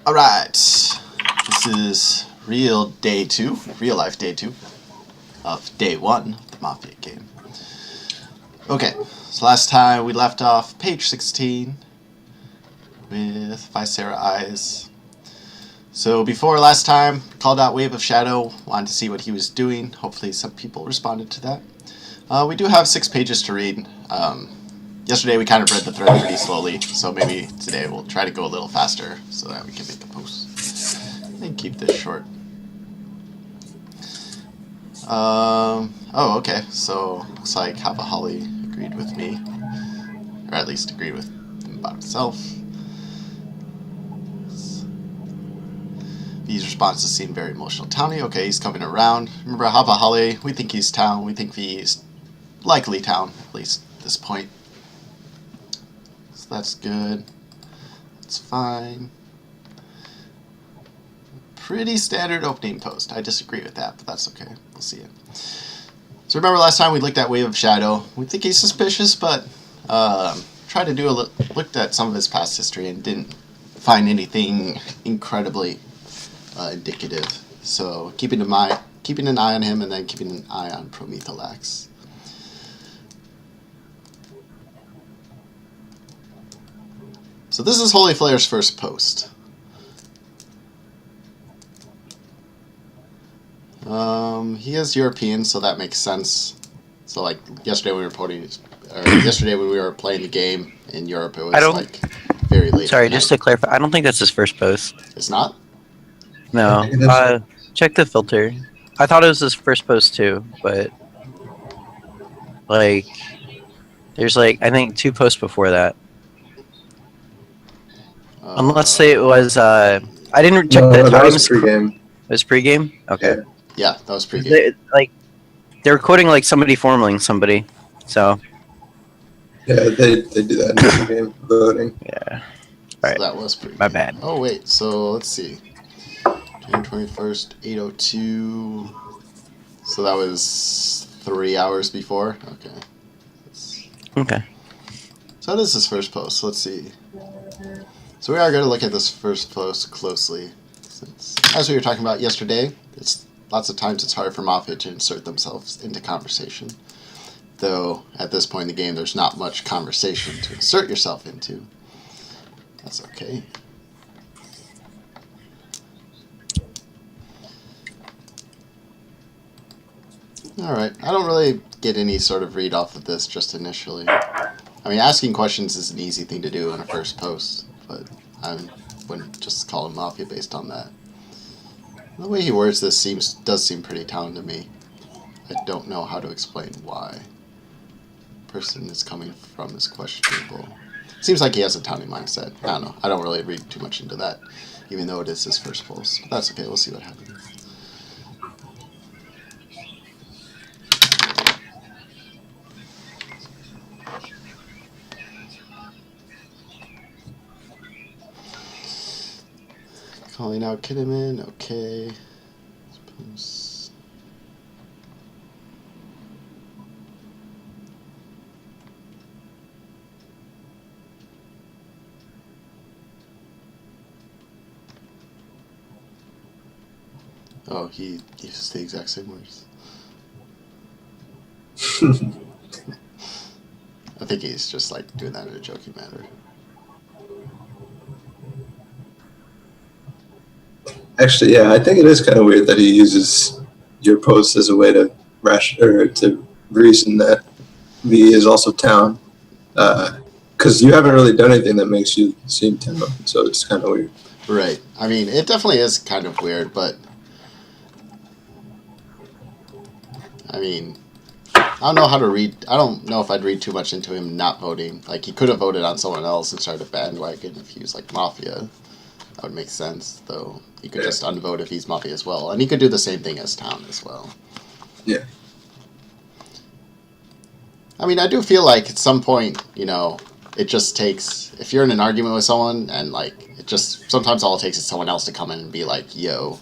Alright, this is real life day 2 of day 1 of the Mafia game. Okay, so last time we left off page 16 with Visera Eyes. So before last time, called out Wave of Shadow, wanted to see what he was doing. Hopefully some people responded to that. We do have 6 pages to read. Yesterday we kind of read the thread pretty slowly, so maybe today we'll try to go a little faster so that we can make a post and keep this short. Oh, okay, so looks like Hava Holly agreed with me, or at least agreed with him about himself. These responses seem very emotional. Townie, okay, he's coming around. Remember Hava Holly, we think he's town, we think he's likely town, at least at this point. So that's good. That's fine. Pretty standard opening post. I disagree with that, but that's okay. We'll see it. So remember last time we looked at Wave of Shadow. We think he's suspicious, but tried to do looked at some of his past history and didn't find anything incredibly indicative. So keeping an eye on him and then keeping an eye on Prometholax. So this is Holy Flare's first post. He is European, so that makes sense. So like yesterday when we were playing the game in Europe, it was like very late. Sorry, just to clarify, I don't think that's his first post. It's not? No. Check the filter. I thought it was his first post too, but like there's like I think 2 posts before that. Unless say it was I didn't check the times. That was pregame. It was pregame? Okay. Yeah, that was pregame. They're quoting like somebody formaling somebody, so. Yeah, they do that in pregame voting. Yeah. Alright. So that was pregame. My bad. Oh wait, so let's see. January 21st, 8:02. So that was 3 hours before? Okay. Okay. So that is his first post. Let's see. So we are going to look at this first post closely. Since, as we were talking about yesterday, lots of times it's hard for Mafia to insert themselves into conversation. Though, at this point in the game, there's not much conversation to insert yourself into. That's okay. Alright, I don't really get any sort of read off of this just initially. I mean, asking questions is an easy thing to do in a first post, but I wouldn't just call him Mafia based on that. The way he words this does seem pretty town to me. I don't know how to explain why. Person is coming from is questionable. Seems like he has a townie mindset. I don't know. I don't really read too much into that, even though it is his first post. But that's okay. We'll see what happens. Calling out Kidman, okay. Suppose. Oh, he uses the exact same words. I think he's just like doing that in a joking manner. Actually, yeah, I think it is kind of weird that he uses your post as a way to reason that V is also town, because you haven't really done anything that makes you seem town, so it's kind of weird. Right. I mean, it definitely is kind of weird, but I mean, I don't know how to read. I don't know if I'd read too much into him not voting. Like, he could have voted on someone else and started a bandwagon if he was like Mafia. That would make sense, though. He could just unvote if he's Mafia as well. And he could do the same thing as Town as well. Yeah. I mean, I do feel like at some point, you know, it just takes... If you're in an argument with someone and, like, it just... Sometimes all it takes is someone else to come in and be like, yo,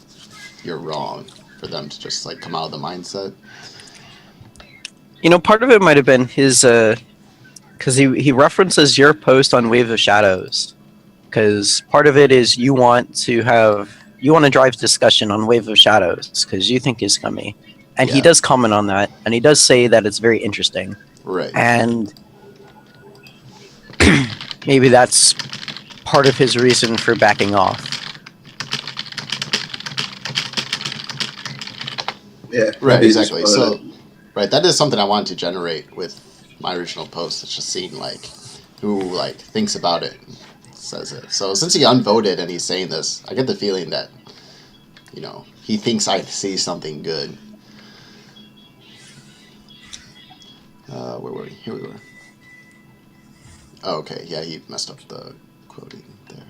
you're wrong. For them to just, like, come out of the mindset. You know, part of it might have been his... Because he references your post on Wave of Shadows. because part of it is you want to drive discussion on Wave of Shadows because you think is coming, and he Yeah. does comment on that, and he does say that it's very interesting, Right. and maybe that's part of his reason for backing off. Yeah. Right, maybe he just exactly. wanted So, right, that is something I wanted to generate with my original post. It's just seeing like who like thinks about it, and says it. So since he unvoted and he's saying this, I get the feeling that he thinks I see something good. Where were we? Here we were. Oh, okay, yeah, he messed up the quoting there.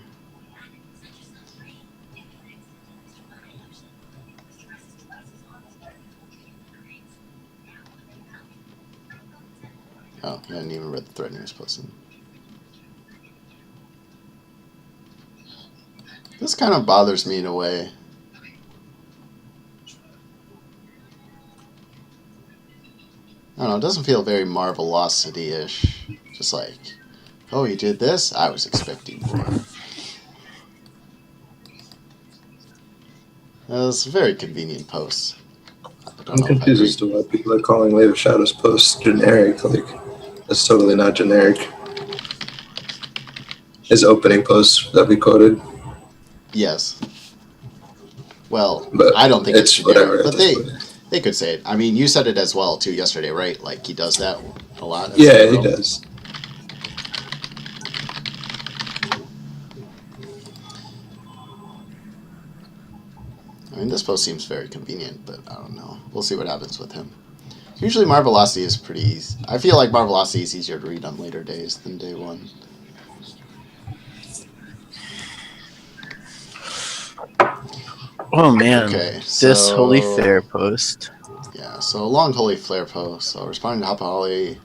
Oh, he hadn't even read the thread he was posting. This kind of bothers me in a way. I don't know, it doesn't feel very Marvelocity-ish. Just like, oh, he did this? I was expecting more. It's a very convenient post. I don't I'm know if I confused agree. as to why people are calling Wave of Shadows posts generic. Like, that's totally not generic. His opening post that we quoted, Yes. Well, but I don't think it's it's generic, whatever at but this point. they could say it. I mean, you said it as well too yesterday, right? Like he does that a lot as Yeah, he Earl. does. I mean, this post seems very convenient, but I don't know. We'll see what happens with him. Usually, Marvelocity is pretty easy. I feel like Marvelocity is easier to read on later days than day one. Oh man, Okay, this Holy so Fair post. yeah, so a long Holy Flare post. So responding to Hapa Holly,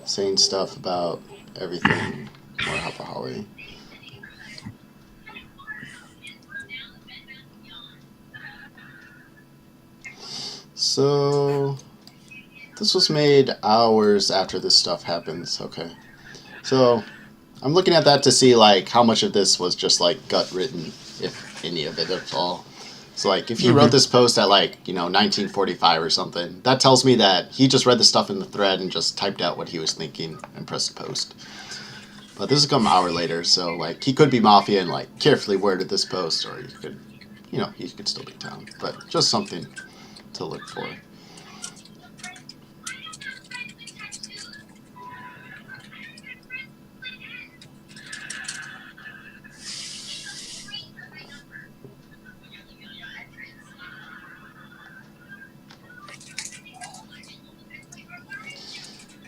saying stuff about everything. More Hapa Holly. So this was made hours after this stuff happens. Okay, so I'm looking at that to see like how much of this was just like gut written, if any of it at all. So like if he wrote this post at like 1945 or something, that tells me that he just read the stuff in the thread and just typed out what he was thinking and pressed post. But this has come an hour later, so like he could be Mafia and like carefully worded this post, or he could still be Town. But just something to look for.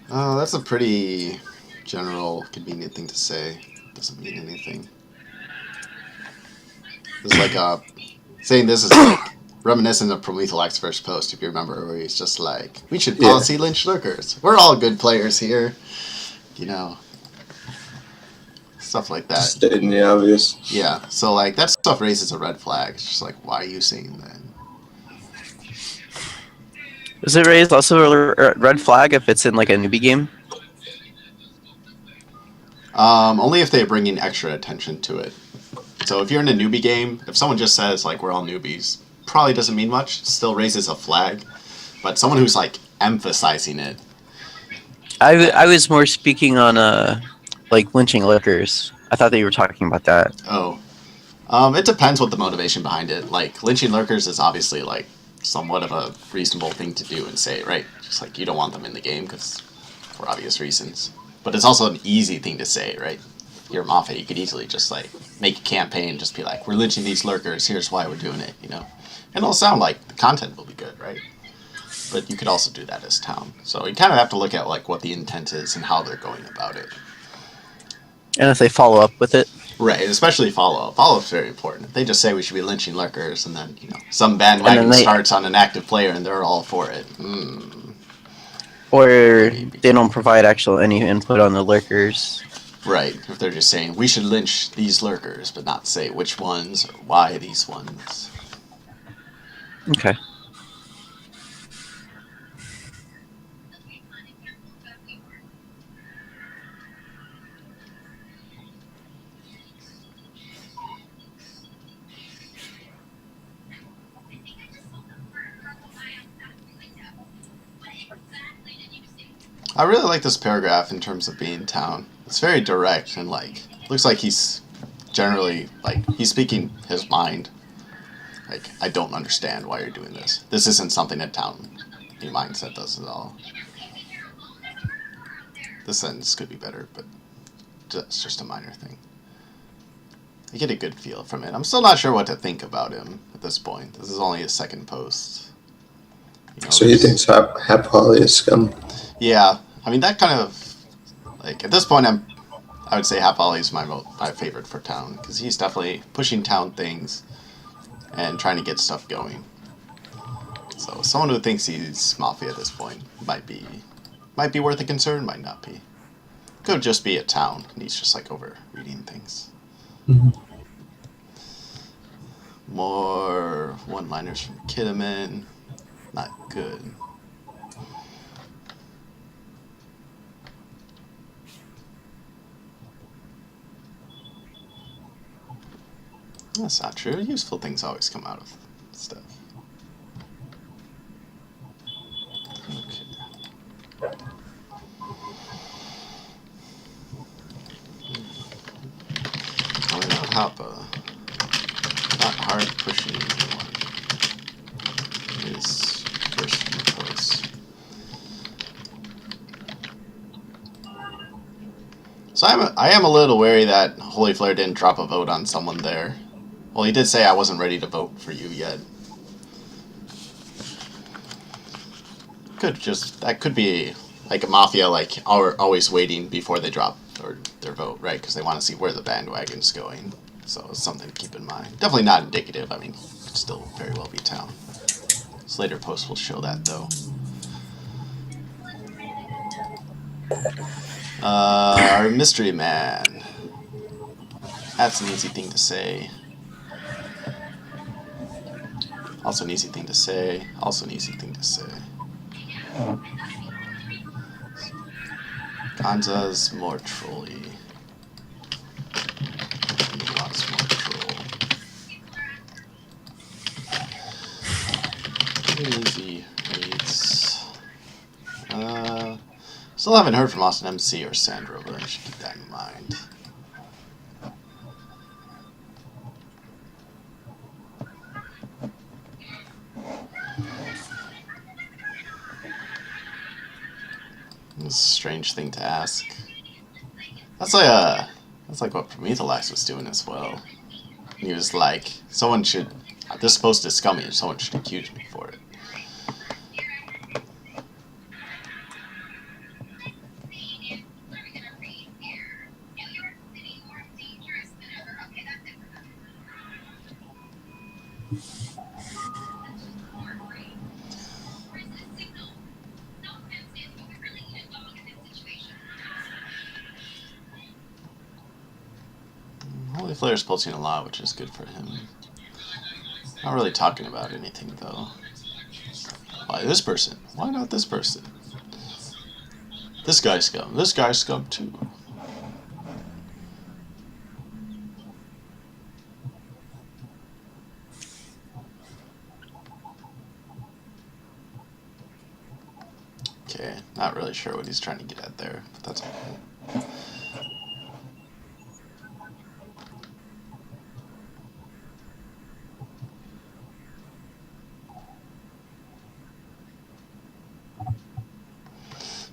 That's a pretty general, convenient thing to say. Doesn't mean anything. It's like saying this is like reminiscent of Prometholax's first post, if you remember, where he's just like, "We should Yeah. policy lynch lurkers. We're all good players here," stuff like that. Stating the obvious. Yeah, so like that stuff raises a red flag. It's just like, why are you saying that? Does it raise also a red flag if it's in like a newbie game? Only if they bring in extra attention to it. So if you're in a newbie game, if someone just says like we're all newbies, probably doesn't mean much. Still raises a flag. But someone who's like emphasizing it. I was more speaking on like lynching liquors. I thought that you were talking about that. Oh, it depends what the motivation behind it. Like lynching lurkers is obviously like somewhat of a reasonable thing to do and say, right? Just like you don't want them in the game because for obvious reasons. But it's also an easy thing to say, right? You're Mafia, you could easily just like make a campaign, just be like, we're lynching these lurkers. Here's why we're doing it, and it'll sound like the content will be good, right? But you could also do that as Town. So you kind of have to look at like what the intent is and how they're going about it. And if they follow up with it. Right, especially follow-up. Follow-up's very important. If they just say we should be lynching lurkers and then, some bandwagon starts on an active player and they're all for it. Or Maybe. they don't provide any input on the lurkers. Right, if they're just saying, we should lynch these lurkers, but not say which ones or why these ones. Okay. I really like this paragraph in terms of being town. It's very direct and like looks like he's generally like he's speaking his mind. Like, I don't understand why you're doing this. This isn't something a town mindset does at all. This sentence could be better, but it's just a minor thing. I get a good feel from it. I'm still not sure what to think about him at this point. This is only his second post. You know, So you think Hap Holly is scum? Yeah, I mean that kind of like at this point I would say Hap Holly is my favorite for town because he's definitely pushing town things and trying to get stuff going. So someone who thinks he's Mafia at this point might be worth a concern, might not be. Could just be a town and he's just like over reading things. Mm-hmm. More one-liners from Kidman. Not good. That's not true. Useful things always come out of stuff. Okay. Probably not Hoppa. Not hard pushing anyone. His first few posts. So I am a little wary that Holy Flare didn't drop a vote on someone there. Well, he did say I wasn't ready to vote for you yet. That could be like a Mafia, like always waiting before they drop their vote, right? Because they want to see where the bandwagon's going. So it's something to keep in mind. Definitely not indicative. I mean, it could still very well be town. This later post will show that, though. Our mystery man. That's an easy thing to say. Also an easy thing to say. Also an easy thing to say. Kanza's more trolly. Lots more troll. Easy reads. Still haven't heard from Austin MC or Sandra, but I should keep that in mind. This is a strange thing to ask. That's like what Prometheus was doing as well. He was like, this post is scummy and someone should accuse me for it. Holy Flare's posting a lot, which is good for him. Not really talking about anything, though. Why this person? Why not this person? This guy's scum. This guy's scum, too. Okay, not really sure what he's trying to get at there, but that's okay.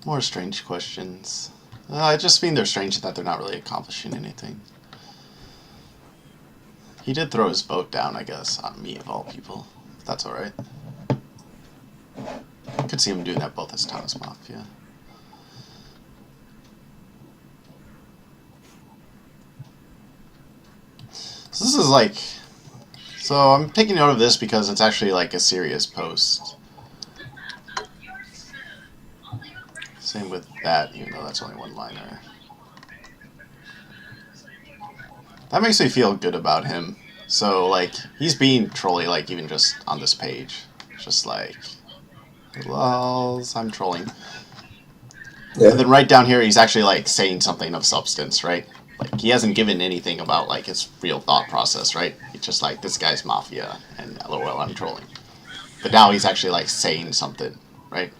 More strange questions. I just mean they're strange that they're not really accomplishing anything. He did throw his vote down, I guess, on me of all people. If that's alright. I could see him doing that both as Thomas Mafia. So this is like... So I'm taking note of this because it's actually like a serious post. Same with that, even though that's only one-liner. That makes me feel good about him. So, like, he's being trolly, like, even just on this page. Just like, lols, I'm trolling. Yeah. And then right down here, he's actually, like, saying something of substance, right? Like, he hasn't given anything about, like, his real thought process, right? It's just like, this guy's Mafia, and lol, I'm trolling. But now he's actually, like, saying something, right?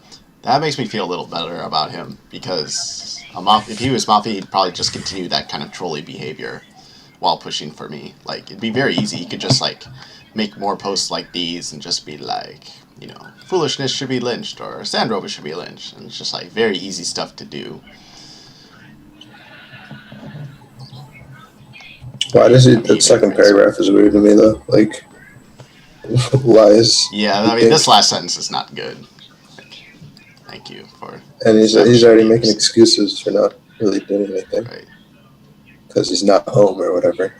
That makes me feel a little better about him, because if he was Mafia, he'd probably just continue that kind of trolly behavior while pushing for me. Like, it'd be very easy. He could just, like, make more posts like these and just be like, you know, foolishness should be lynched, or Sand Rover should be lynched. And it's just, like, very easy stuff to do. Why does he? That second paragraph is weird to me though. Like, why is? Yeah, I mean, this last sentence is not good. Like, thank you for. And he's already making excuses for not really doing anything. Right. Because he's not home or whatever.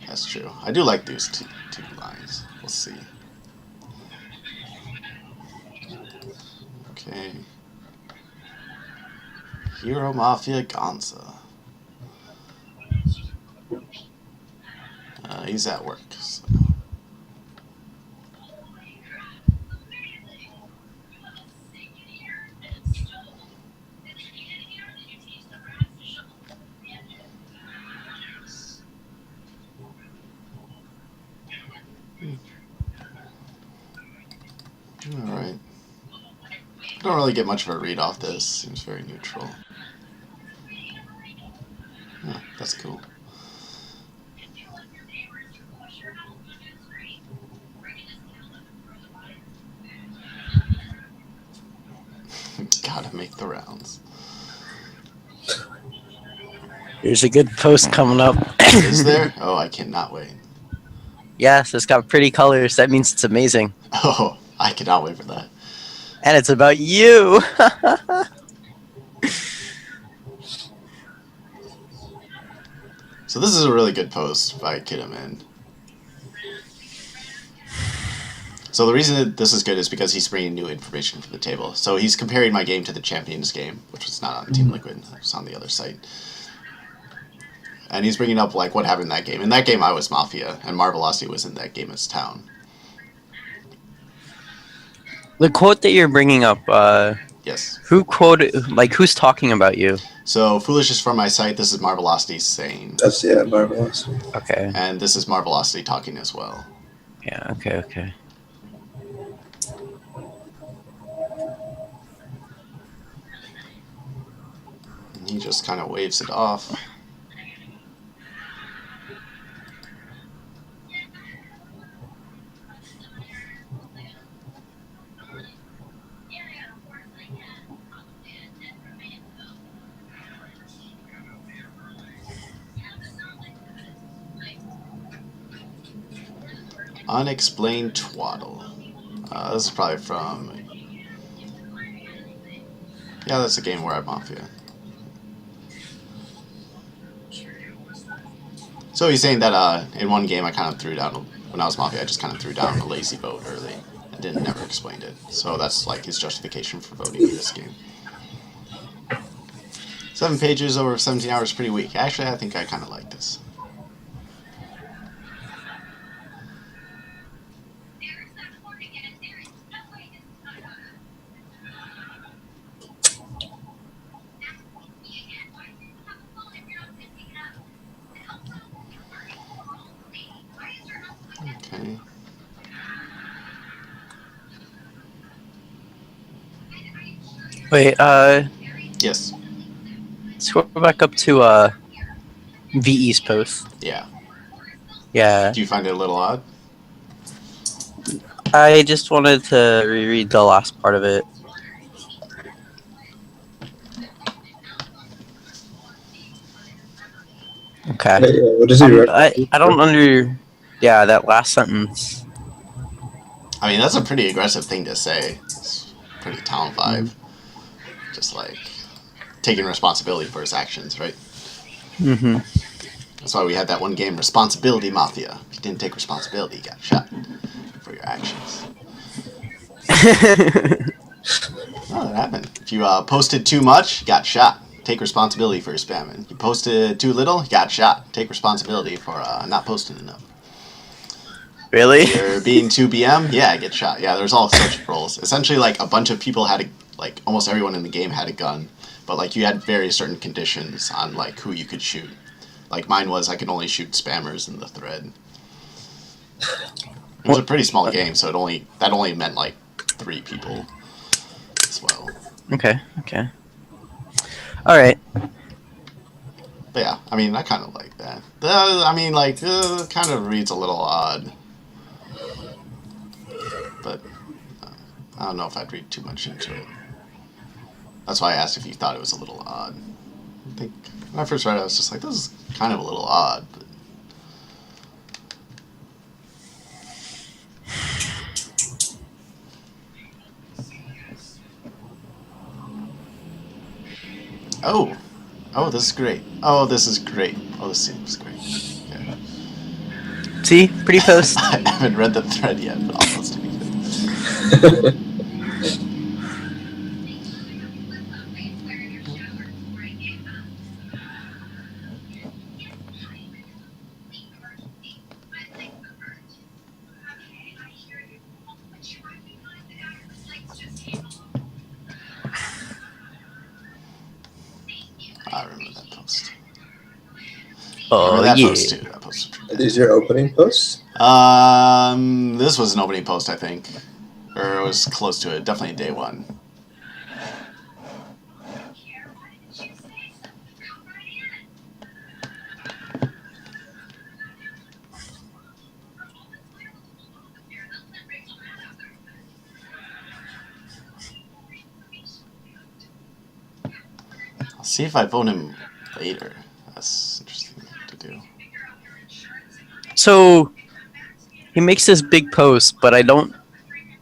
That's true. I do like these two lines. We'll see. Okay. Hero Mafia Gonza. He's at work, so. Alright. I don't really get much of a read off this. Seems very neutral. Yeah, that's cool. Gotta make the rounds. There's a good post coming up. Is there? Oh, I cannot wait. Yes, it's got pretty colors. That means it's amazing. Oh, I cannot wait for that. And it's about you. So this is a really good post by Kiddaman. So the reason that this is good is because he's bringing new information to the table. So he's comparing my game to the Champions game, which was not on Team Liquid. It was on the other site. And he's bringing up like what happened in that game. In that game, I was Mafia, and Marvelosity was in that game as Town. The quote that you're bringing up, Yes. who quoted, like, who's talking about you? So Foolish is from my site. This is Marvelosity saying. That's, yeah, Marvelosity. Okay. And this is Marvelosity talking as well. Yeah, okay. And he just kind of waves it off. Unexplained Twaddle. This is probably from. Yeah, that's a game where I'm Mafia. So he's saying that in one game I kind of threw down, when I was Mafia, I just kind of threw down a lazy vote early and never explained it. So that's like his justification for voting in this game. 7 pages over 17 hours, pretty weak. Actually, I think I kind of like this. Okay. Wait, Yes. scroll back up to, VE's post. Yeah. Yeah. Do you find it a little odd? I just wanted to reread the last part of it. Okay. Hey, what does he I don't yeah, that last sentence. I mean, that's a pretty aggressive thing to say. It's pretty Town vibe. Just like taking responsibility for his actions, right? Mm-hmm. That's why we had that one game, Responsibility Mafia. If you didn't take responsibility, you got shot for your actions. Oh, that happened. If you posted too much, you got shot. Take responsibility for your spamming. You posted too little, you got shot. Take responsibility for not posting enough. Really? You're being too BM, yeah, get shot. Yeah, there's all sorts of roles. Essentially, like, a bunch of people had like, almost everyone in the game had a gun. But, like, you had very certain conditions on, like, who you could shoot. Like, mine was I could only shoot spammers in the thread. It was a pretty small game, so that only meant, like, 3 people. as well. Okay. Okay. All right. But yeah, I mean, I kind of like that. Kind of reads a little odd. But I don't know if I'd read too much into it. That's why I asked if you thought it was a little odd. I think when I first read it, I was just like, this is kind of a little odd. But oh, this is great. Oh, this is great. Oh, this seems great. Okay. See, pretty post. I haven't read the thread yet, but almost to be good. I remember that post. Oh That yeah. post too. That post. Are these your opening posts? This was an opening post, I think, or it was close to it. Definitely day one. I'll see if I phone him later. That's interesting to do. So he makes this big post, but I don't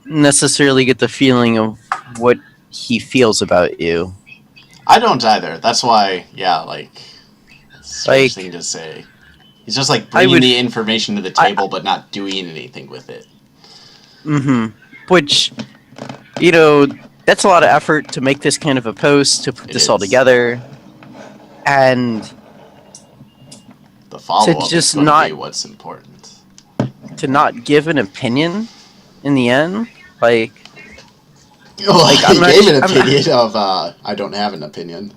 necessarily get the feeling of what he feels about you. I don't either. That's why, yeah, like, strange Like, thing to say. He's just like I bringing would. the information to the table, but not doing anything with it. Which, you know, that's a lot of effort to make this kind of a post, to put It this all is. together, and The follow up is just going to be not what's important. to not give an opinion in the end. Like, Well, Like, he gave an opinion of, I don't have an opinion.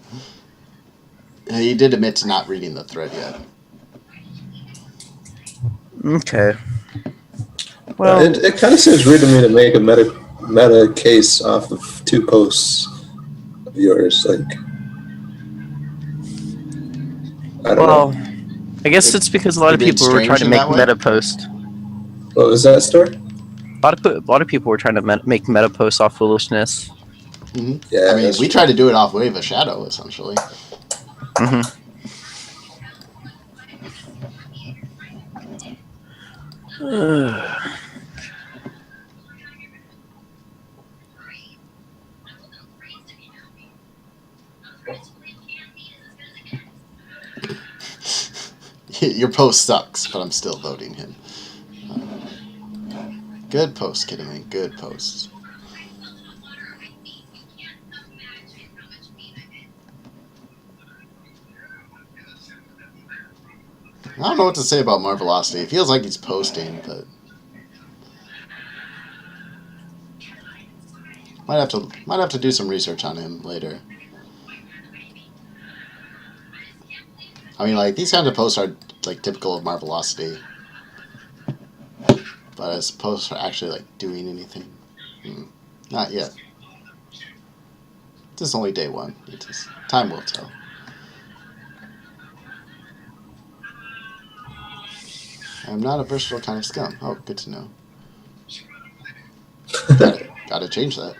He did admit to not reading the thread yet. okay. Well, It kind of seems weird to me to make a meta case off of two posts of yours. Like, I don't know. I guess it's because a lot of It reads people were trying to strange in make that way? meta post. What was that story? A lot of people were trying to make meta posts off foolishness. Mm-hmm. Yeah, I mean, that's we true. tried to do it off Wave of Shadow, essentially. Your post sucks, but I'm still voting him. Good post, Kitty. Good post. I don't know what to say about Marvelocity. It feels like he's posting, but might have to do some research on him later. I mean, like, these kinds of posts are like typical of Marvelocity, but as opposed to actually like doing anything, not yet. This is only day one. Time will tell. I'm not a versatile kind of scum. Oh, good to know. Gotta change that.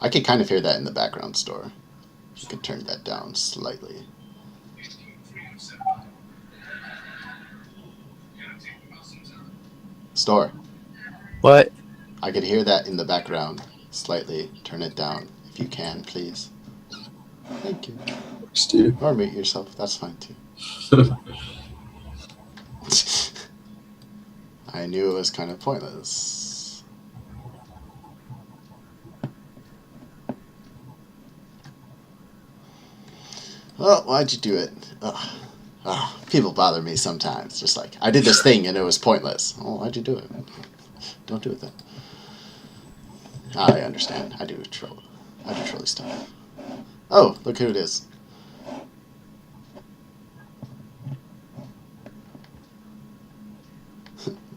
I could kind of hear that in the background store. You could turn that down slightly. Store. What? I could hear that in the background slightly. Turn it down if you can, please. Thank you. Stu. Or mute yourself. That's fine too. I knew it was kind of pointless. Well, why'd you do it? People bother me sometimes. Just like, I did this thing and it was pointless. Oh, why'd you do it? Don't do it then. I understand. I do troll stuff. Oh, look who it is.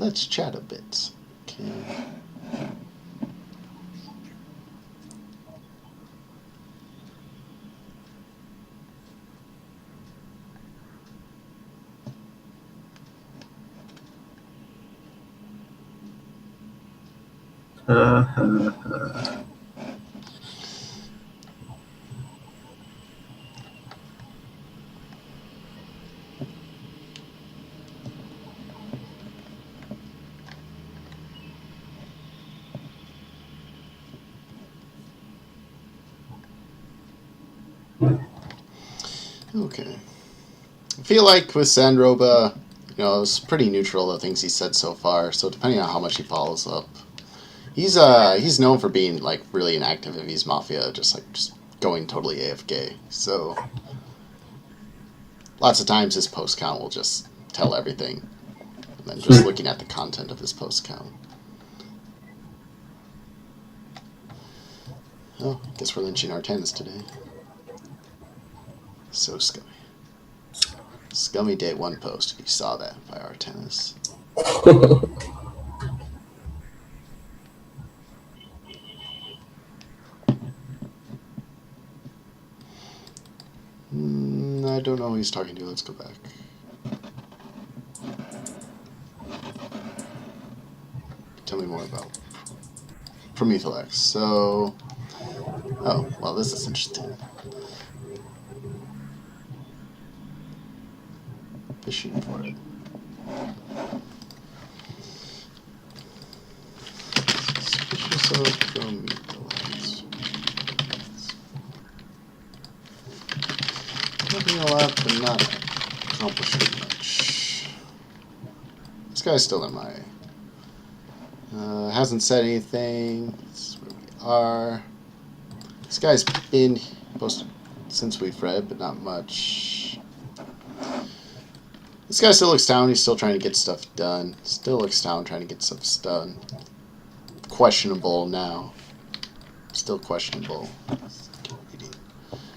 let's chat a bit. Okay. Okay. I feel like with Sandroba, it's pretty neutral, the things he said so far. So depending on how much he follows up, he's known for being like really inactive if he's Mafia, just going totally AFK. So lots of times his post count will just tell everything, and then just looking at the content of his post count. Oh, I guess we're lynching our tennis today. So scummy. Scummy day one post, if you saw that, by our tennis. I don't know who he's talking to. Let's go back. Tell me more about Prometheus. So, oh, well, this is interesting. Fishing for it. Suspicious of Prometheus. Nothing a lot, but not accomplishing much. This guy's still MIA. Hasn't said anything. This is where we are. This guy's been posted since we've read, but not much. This guy still looks down. He's still trying to get stuff done. Still looks down, trying to get stuff done. Questionable now. Still questionable.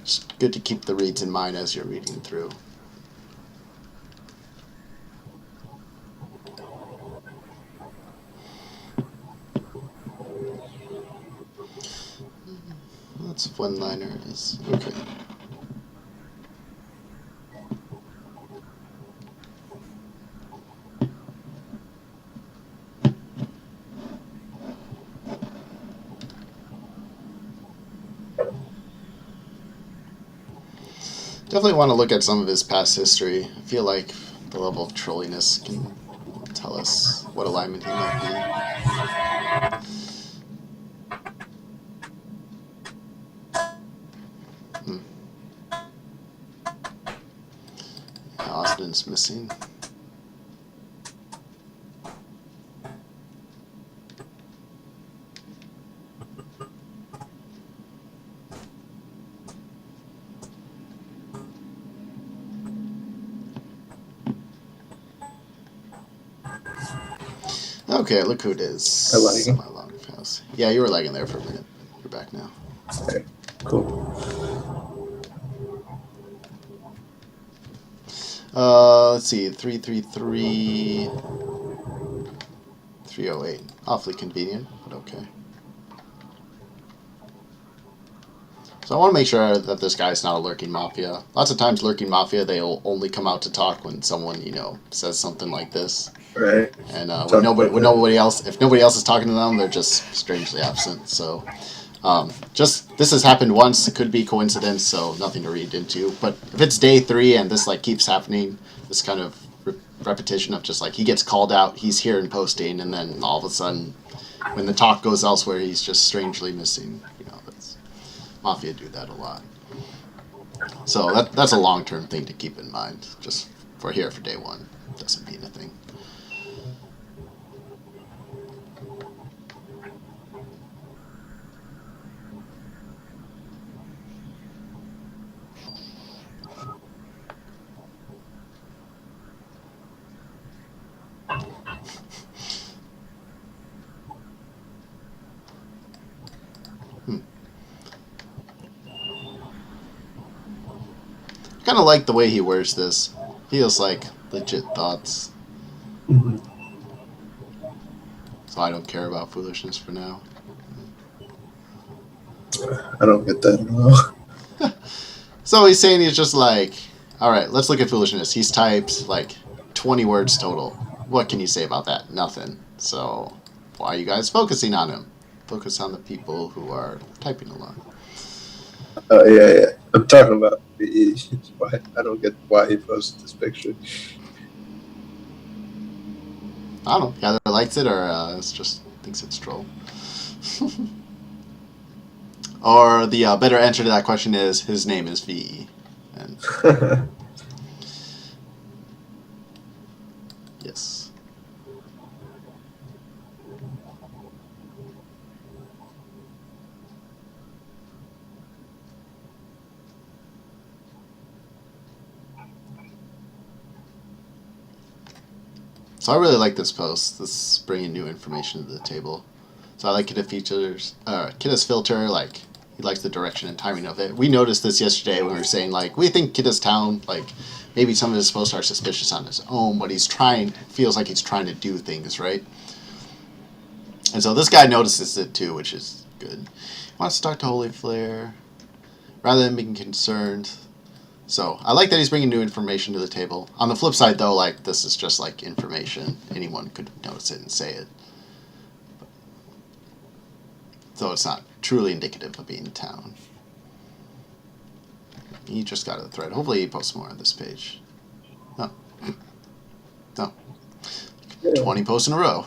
It's good to keep the reads in mind as you're reading through. That's one-liner is okay. Definitely want to look at some of his past history. I feel like the level of trolliness can tell us what alignment he might be. Austin's missing. Okay, look who it is. Am I lagging? Yeah, you were lagging there for a minute. You're back now. Okay, cool. Let's see, 333, 308. Awfully convenient, but okay. So I want to make sure that this guy's not a lurking mafia. Lots of times lurking mafia, they'll only come out to talk when someone, says something like this. Right. And when nobody else, if nobody else is talking to them, they're just strangely absent. So, this has happened once. It could be coincidence, so nothing to read into. But if it's day 3 and this keeps happening, this kind of repetition of just he gets called out, he's here and posting, and then all of a sudden, when the talk goes elsewhere, he's just strangely missing. Mafia do that a lot. So that's a long-term thing to keep in mind. Just for day 1, doesn't mean a thing. Kind of like the way he wears this. Feels like legit thoughts. Mm-hmm. So I don't care about foolishness for now. I don't get that at all. So he's saying he's just like, all right, let's look at foolishness. He's typed like 20 words total. What can you say about that? Nothing. So why are you guys focusing on him? Focus on the people who are typing a lot. Oh yeah. I'm talking about VE. Why I don't get why he posted this picture. I don't know. Either likes it or it's just thinks it's troll. Or the better answer to that question is his name is VE. And yes. So I really like this post. This is bringing new information to the table. So I like Kidda features, Kidda's filter. Like he likes the direction and timing of it. We noticed this yesterday when we were saying like we think Kidda's town like maybe some of his posts are suspicious on his own, but feels like he's trying to do things right. And so this guy notices it too, which is good. He wants to talk to Holy Flare rather than being concerned. So I like that he's bringing new information to the table. On the flip side, though, like this is just like information. Anyone could notice it and say it. So it's not truly indicative of being in town. He just got a thread. Hopefully he posts more on this page. No. No. 20 posts in a row.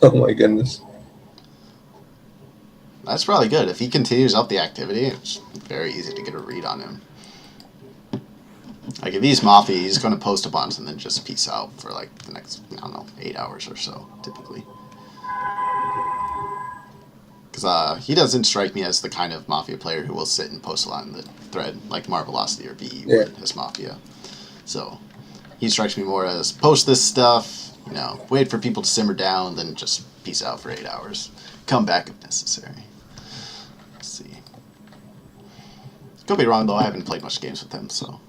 Oh my goodness. That's probably good. If he continues up the activity, it's very easy to get a read on him. Like if he's Mafia, he's going to post a bunch and then just peace out for like the next, I don't know, 8 hours or so, typically. Because he doesn't strike me as the kind of Mafia player who will sit and post a lot in the thread, like Marvelocity or VE would as Mafia. So he strikes me more as post this stuff, wait for people to simmer down, then just peace out for 8 hours. Come back if necessary. Let's see. Could be wrong though. I haven't played much games with him, so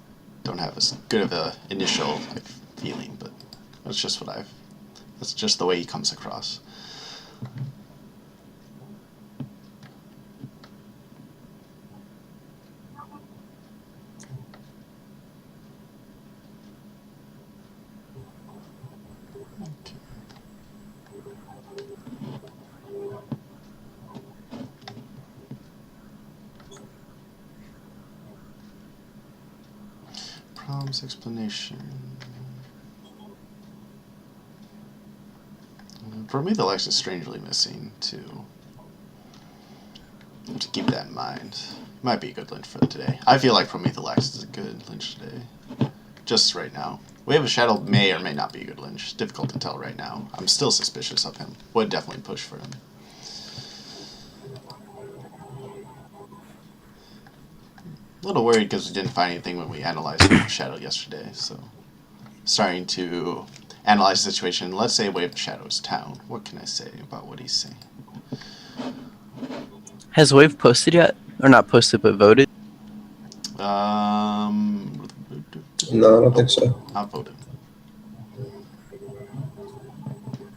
don't have as good of a initial feeling. But that's just That's just the way he comes across. Problems explanation. For me, the Lex is strangely missing too. I have to keep that in mind. Might be a good lynch for today. I feel like Prometheus is a good lynch today. Just right now. Wave of Shadow may or may not be a good lynch. Difficult to tell right now. I'm still suspicious of him. Would definitely push for him. A little worried because we didn't find anything when we analyzed Wave of Shadow yesterday. So, starting to analyze the situation. Let's say Wave of Shadow's town. What can I say about what he's saying? Has Wave posted yet? Or not posted, but voted? No, I don't think so. Not voted.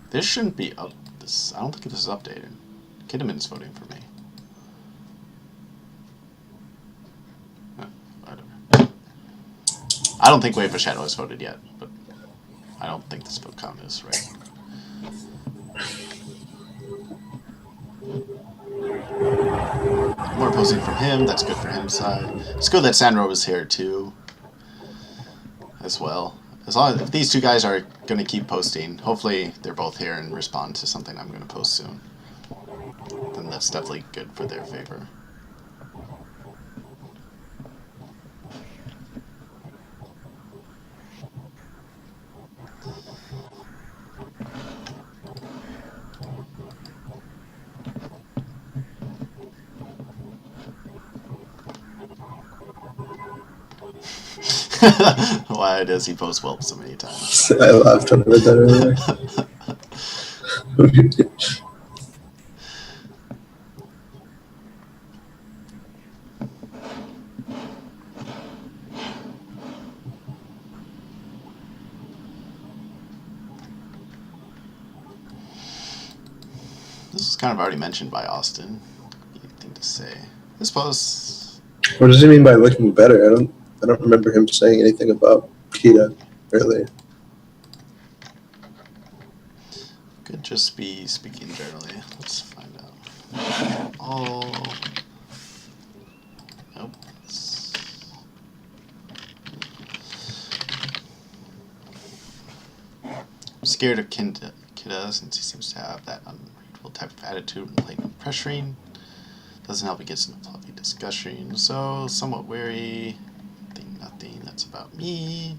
This shouldn't be up. I don't think this is updated. Kiddaman's voting for me. Whatever. I don't think Wave of Shadow has voted yet, but I don't think this vote count is right. More posting from him. That's good for him's side. It's good that Sandro was here too, as well. As long as if these two guys are going to keep posting, hopefully they're both here and respond to something I'm going to post soon. Then that's definitely good for their favor. Why does he post whelp so many times? I laughed when I read that earlier. This was kind of already mentioned by Austin. Anything to say? I suppose. What does he mean by looking better? I don't remember him saying anything about Kita earlier. Could just be speaking generally. Let's find out. Oh. Nope. I'm scared of Kida since he seems to have that unreadable type of attitude and blatant pressuring. Doesn't help against an fluffy discussion. So, somewhat wary. Think nothing. That's about me.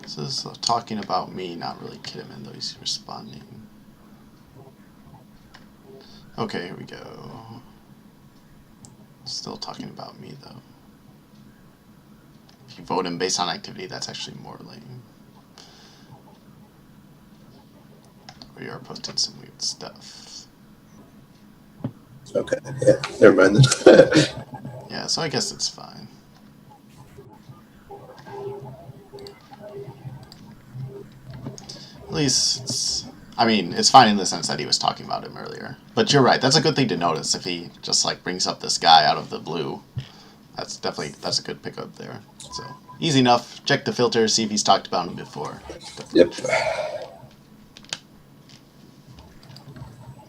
This is talking about me, not really Kidman, though he's responding. Okay, here we go. Still talking about me, though. If you vote him based on activity, that's actually more lame. We are posting some weird stuff. Okay, yeah, never mind then. Yeah, so I guess it's fine. At least it's... I mean, it's fine in the sense that he was talking about him earlier. But you're right, that's a good thing to notice if he just, like, brings up this guy out of the blue. That's a good pickup there. So, easy enough. Check the filter, see if he's talked about him before. Yep.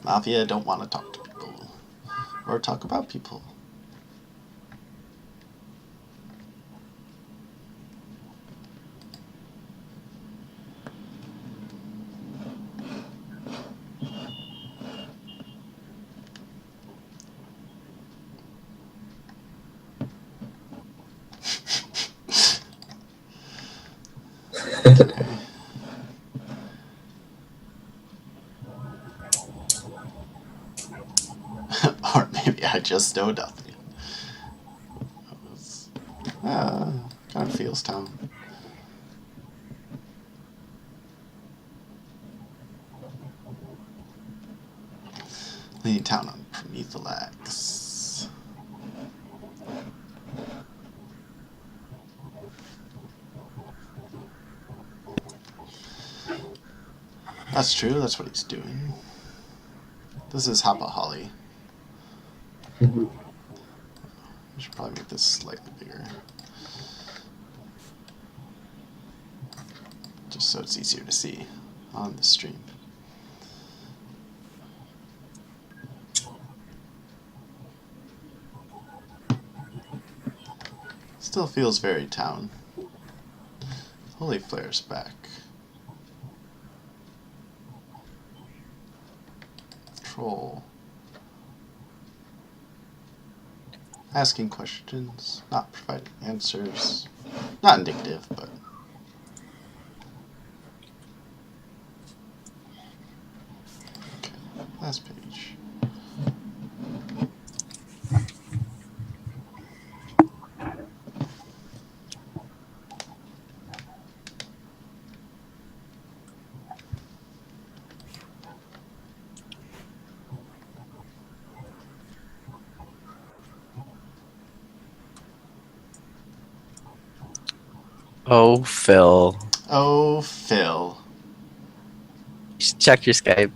Mafia don't want to talk to people. Or talk about people. Or maybe I just know nothing. Kind of feels town. Leading town on Prometheus. That's true, that's what he's doing. This is Hapa Holly. Mm-hmm. I should probably make this slightly bigger. Just so it's easier to see on the stream. Still feels very town. Holy Flare's back. Troll. Asking questions, not providing answers. Not indicative, but... Okay, last page. Oh, Phil. Oh, Phil. Just check your Skype.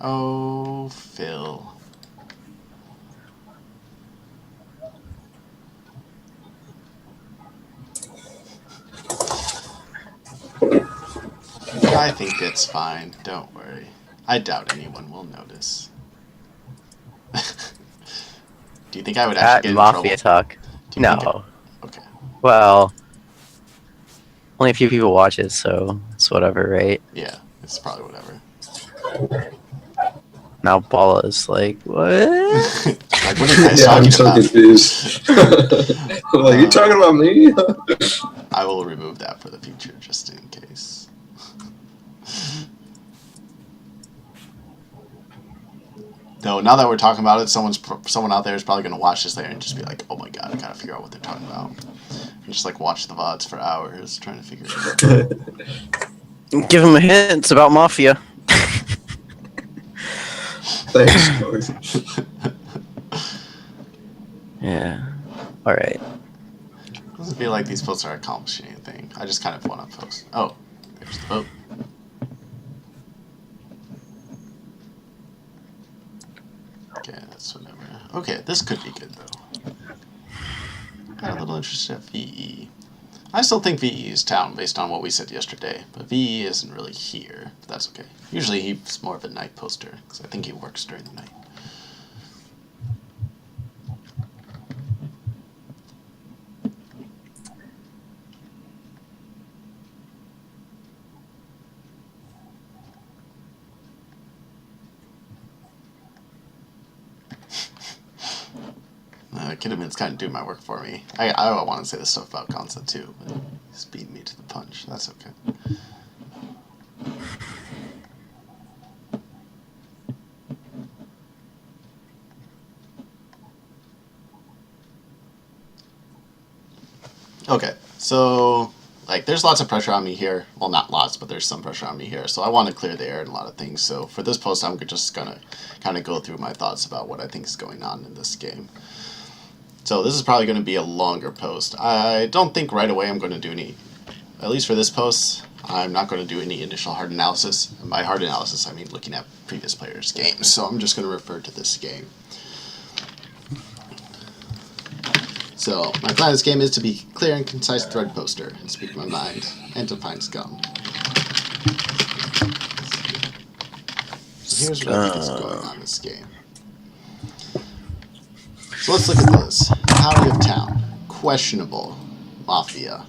Oh, Phil. I think it's fine. Don't worry. I doubt anyone will notice. Do you think I would That actually get in Mafia trouble? talk. Do you think No. Okay. Well, only a few people watch it, so it's whatever, right? Yeah, it's probably whatever. Now Paula is like, what? Like, what are you guys Yeah, I'm talking so about? confused. Like, you talking about me? I will remove that for the future, just in case. Though, now that we're talking about it, someone out there is probably going to watch this later and just be like, oh my god, I gotta figure out what they're talking about. And just, like, watch the VODs for hours trying to figure it out. Give him a hint. It's about Mafia. Thanks, Corey. Yeah. All right. Doesn't feel like these posts are accomplishing anything. I just kind of want to post. Oh, there's the vote. Okay, that's whatever. Okay, this could be good though. Got a little interested at VE. I still think VE is town based on what we said yesterday, but VE isn't really here. But that's okay. Usually he's more of a night poster because I think he works during the night. Kidman's kind of doing my work for me. I want to say this stuff about concept too, but he's beating me to the punch. That's okay. Okay, so like there's lots of pressure on me here. Well, not lots, but there's some pressure on me here. So I want to clear the air in a lot of things. So for this post, I'm just gonna kind of go through my thoughts about what I think is going on in this game. So this is probably going to be a longer post. I don't think right away I'm going to do any, at least for this post, I'm not going to do any initial hard analysis. And by hard analysis, I mean looking at previous players' games. So I'm just going to refer to this game. So my plan of this game is to be clear and concise thread poster and speak my mind and to find scum. So here's what I think is going on in this game. So let's look at this. County of Town. Questionable. Mafia.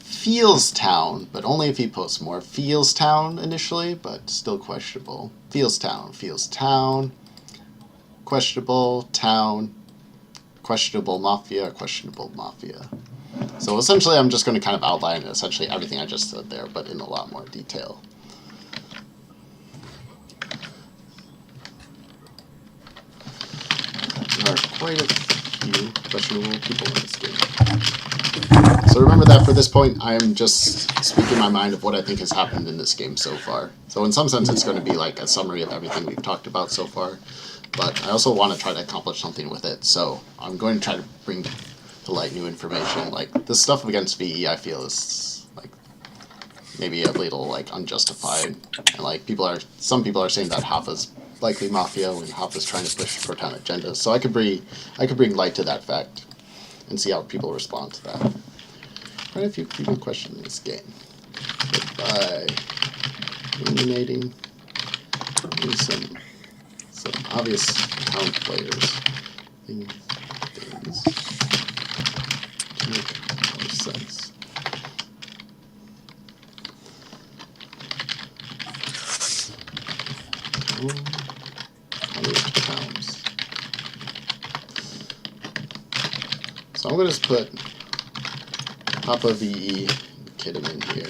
Feels Town, but only if he posts more. Feels Town initially, but still questionable. Feels Town. Feels Town. Questionable. Town. Questionable Mafia. Questionable Mafia. So essentially I'm just going to kind of outline essentially everything I just said there, but in a lot more detail. There are quite a few questionable people in this game. So remember that for this point, I am just speaking my mind of what I think has happened in this game so far. So in some sense, it's going to be like a summary of everything we've talked about so far. But I also want to try to accomplish something with it. So I'm going to try to bring to light new information. Like this stuff against VE, I feel is like maybe a little like unjustified. And like some people are saying that Hoffa's likely Mafia when Hoffa's trying to push pro-town agendas. So I could bring light to that fact and see how people respond to that. Quite a few people question this game. But by eliminating some obvious town players, things to make more sense. Towns. So I'm going to just put Papa VE Kidman here.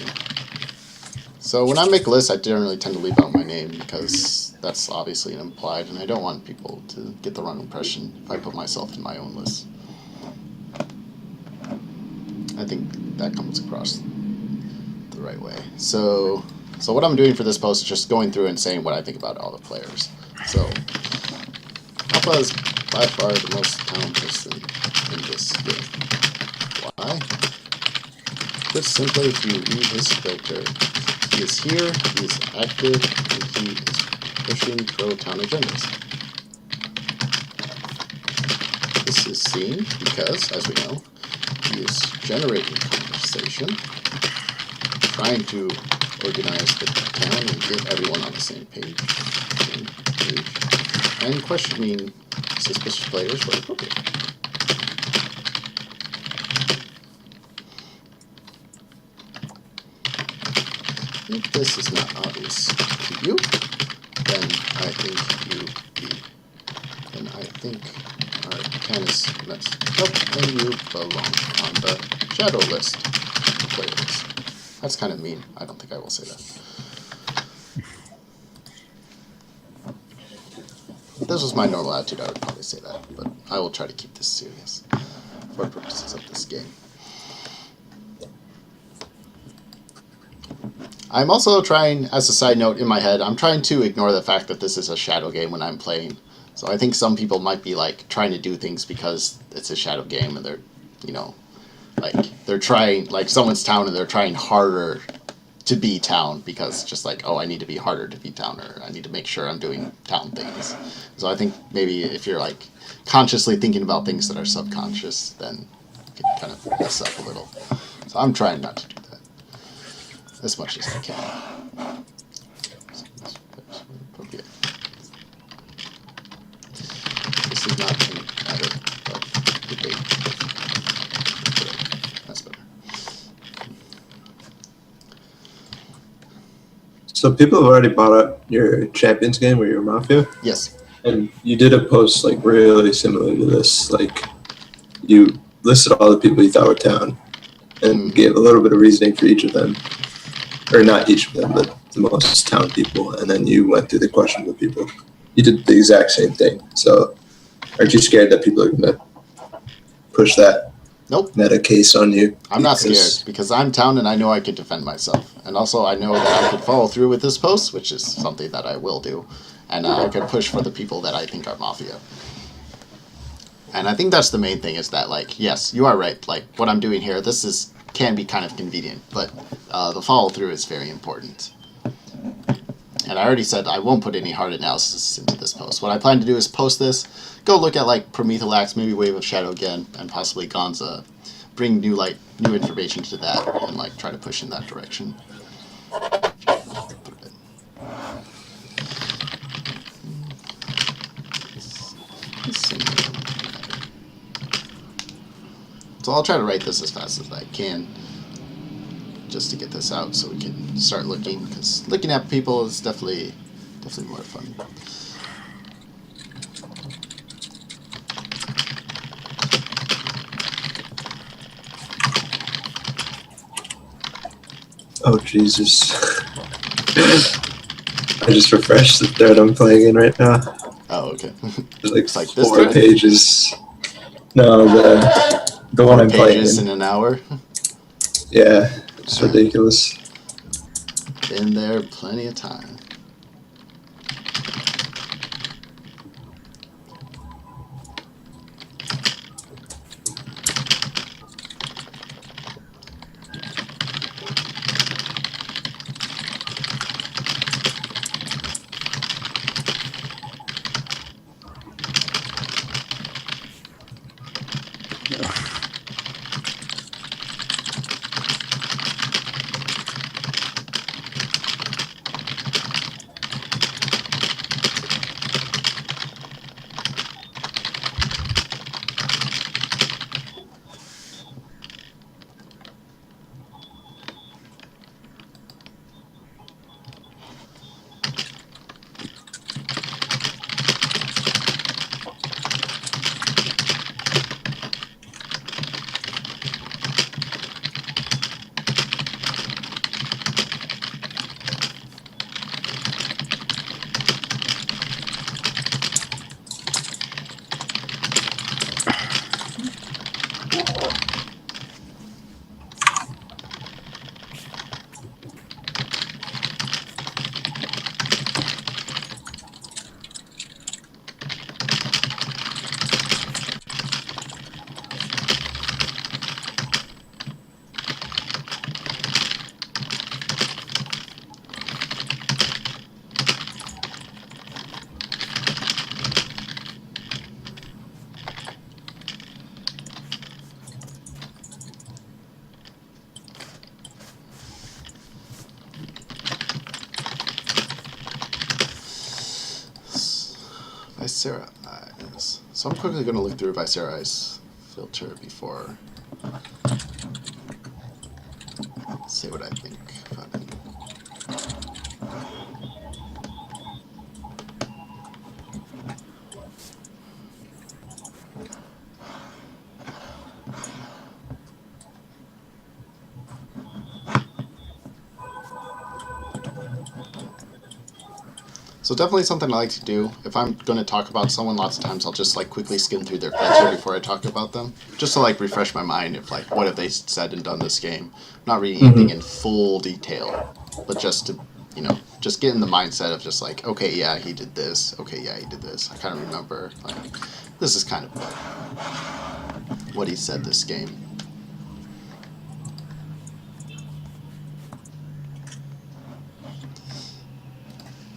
So when I make lists, I generally tend to leave out my name because that's obviously implied, and I don't want people to get the wrong impression if I put myself in my own list. I think that comes across the right way. So what I'm doing for this post is just going through and saying what I think about all the players. So Papa is by far the most talented person in this game. Why? Put simply, if you read his filter, he is here, he is active, and he is pushing pro-town agendas. This is seen because, as we know, he is generating conversation, trying to organize the town and get everyone on the same page, and questioning suspicious players where appropriate. If this is not obvious to you, then I think our can is messed up and you belong on the shadow list players. That's kind of mean. I don't think I will say that. If this was my normal attitude, I would probably say that, but I will try to keep this serious for purposes of this game. I'm also trying, as a side note in my head, I'm trying to ignore the fact that this is a Shadow game when I'm playing. So I think some people might be like trying to do things because it's a Shadow game and they're, you know, like they're trying, like someone's town and they're trying harder to be town because just like, oh, I need to be harder to be town, or I need to make sure I'm doing town things. So I think maybe if you're like consciously thinking about things that are subconscious, then it can kind of mess up a little. So I'm trying not to do that as much as I can. Okay. This is not an edit of the date. That's better. So people have already bought up your Champions game or your Mafia, Yes. and you did a post like really similar to this. Like you listed all the people you thought were town, and gave a little bit of reasoning for each of them, or not each of them, but the most town people, and then you went through the questionable people. You did the exact same thing. So aren't you scared that people are gonna push that Nope. meta case on you? I'm not scared because I'm town and I know I can defend myself. And also I know that I could follow through with this post, which is something that I will do. And I could push for the people that I think are Mafia. And I think that's the main thing is that, like, yes, you are right. Like, what I'm doing here, can be kind of convenient. But the follow through is very important. And I already said I won't put any hard analysis into this post. What I plan to do is post this, go look at like Promethax, maybe Wave of Shadow again, and possibly Gonza. Bring new information to that and like try to push in that direction. So I'll try to write this as fast as I can, just to get this out so we can start looking, because looking at people is definitely more fun. Oh Jesus! I just refreshed the thread I'm playing in right now. Oh, okay. There's like, It's like this 4 thread? pages. No, the one I'm playing Pages in. in an hour. Yeah, it's ridiculous. Been there plenty of time. Visera eyes. So I'm quickly going to look through Visera eyes filter before say what I think about it. So definitely something I like to do. If I'm going to talk about someone, lots of times I'll just like quickly skim through their filter before I talk about them, just to like refresh my mind. If like, what have they said and done this game? Not reading anything in full detail. but just to, just get in the mindset of just like, okay, yeah, he did this. Okay, yeah, he did this. I kind of remember, like, this is kind of what he said this game.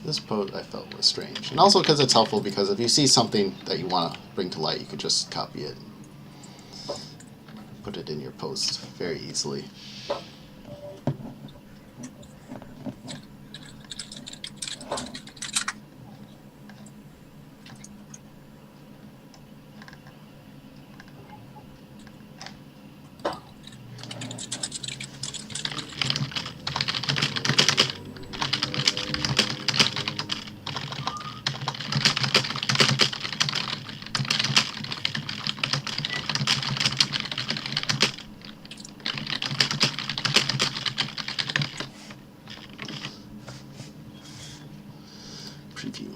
This pose I felt was strange. And also because it's helpful, because if you see something that you want to bring to light, you could just copy it and put it in your post very easily. Preview.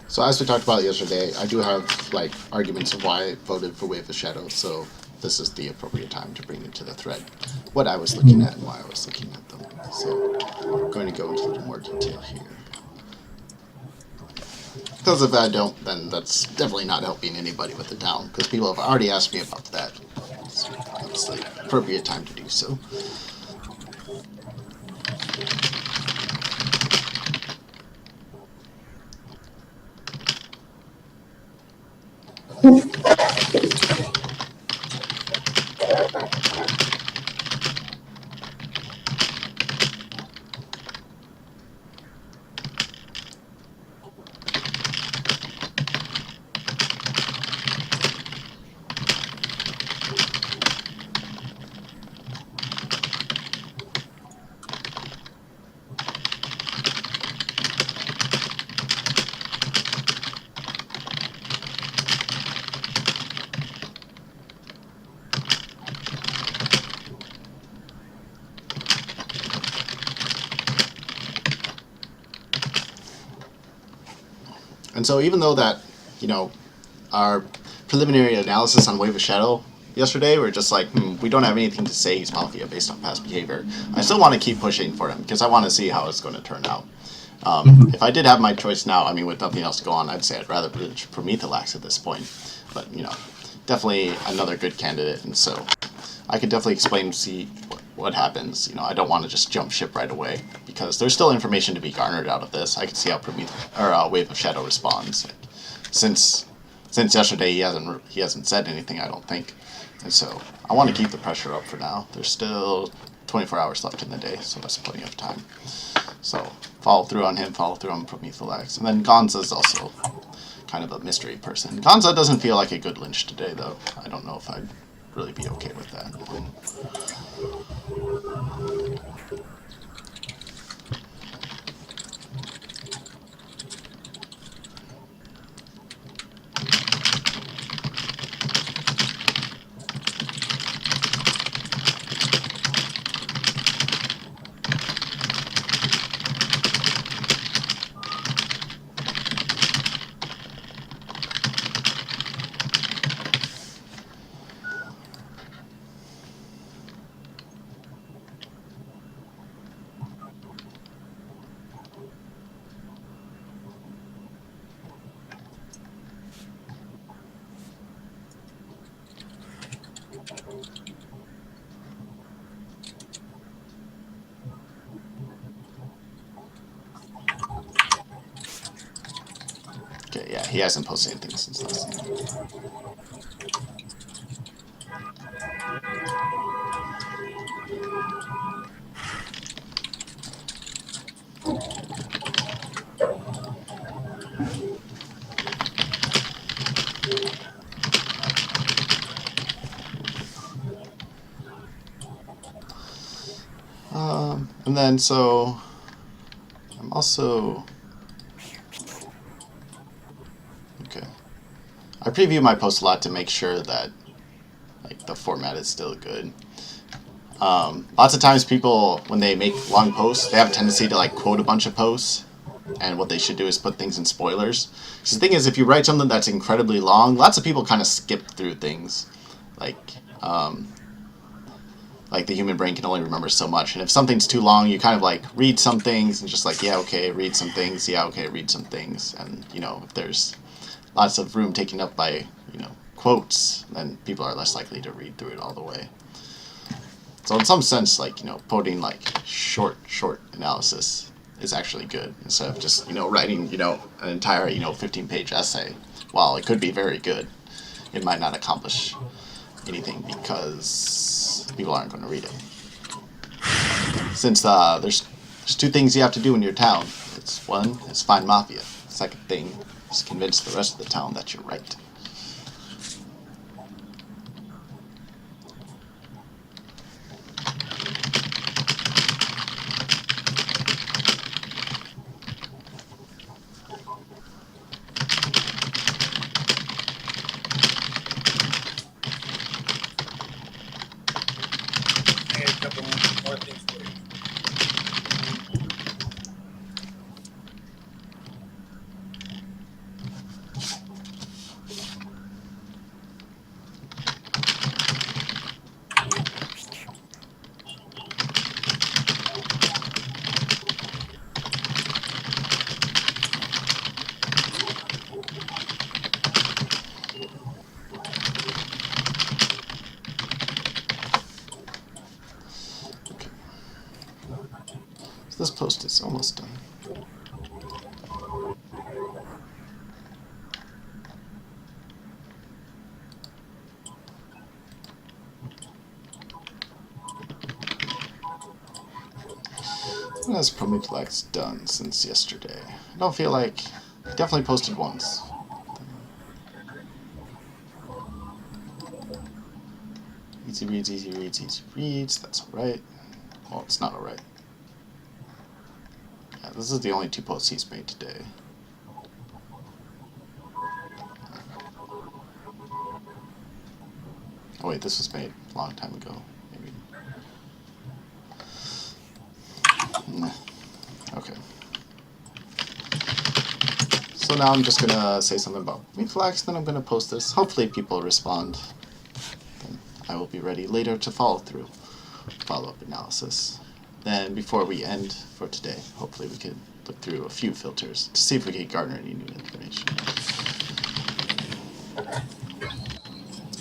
So as we talked about yesterday, I do have like arguments of why I voted for Wave of Shadow, so this is the appropriate time to bring into the thread what I was looking at and why I was looking at them. So I'm going to go into a little more detail here. Because if I don't, then that's definitely not helping anybody with the town, because people have already asked me about that. So it's the appropriate time to do so. And so even though that, you know, our preliminary analysis on Wave of Shadow yesterday, we're just like, we don't have anything to say he's Mafia based on past behavior. I still want to keep pushing for him because I want to see how it's going to turn out. If I did have my choice now, I mean, with nothing else to go on, I'd say I'd rather bridge Prometheus at this point. But, you know, definitely another good candidate, and so I could definitely explain, see what happens. You know, I don't want to just jump ship right away because there's still information to be garnered out of this. I can see how Wave of Shadow responds. Like, since yesterday, he hasn't said anything, I don't think, and so I want to keep the pressure up for now. There's still 24 hours left in the day, so that's plenty of time. So follow through on him, follow through on Prometheus, and then Gonza's also kind of a mystery person. Gonza doesn't feel like a good lynch today, though. I don't know if I'd really be okay with that. Okay, yeah, he hasn't posted anything since last night. And then so I'm also okay. I preview my post a lot to make sure that like the format is still good. Lots of times people, when they make long posts, they have a tendency to like quote a bunch of posts, and what they should do is put things in spoilers. Because the thing is, if you write something that's incredibly long, lots of people kind of skip through things. Like the human brain can only remember so much, and if something's too long, you kind of like read some things and just like, yeah, okay, read some things, yeah, okay, read some things, and you know, if there's lots of room taken up by, you know, quotes, then people are less likely to read through it all the way. So in some sense, like, you know, putting like short analysis is actually good instead of just, you know, writing, you know, an entire, you know, 15-page essay. While it could be very good, it might not accomplish anything because people aren't going to read it. Since there's two things you have to do in your town. It's one is find Mafia. The second thing is convince the rest of the town that you're right. this post is almost done. When has Prometheus done since yesterday? I don't feel like... I definitely posted once. Easy reads, easy reads, easy reads. That's alright. Well, it's not alright. Yeah, this is the only 2 posts he's made today. Oh wait, this was made a long time ago. Maybe. Nah. Okay. So now I'm just gonna say something about Reflex, then I'm gonna post this. Hopefully people respond. Then I will be ready later to follow through. Follow-up analysis. Then before we end for today, hopefully we can look through a few filters to see if we can garner any new information.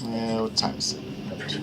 Yeah, what time is it? Okay.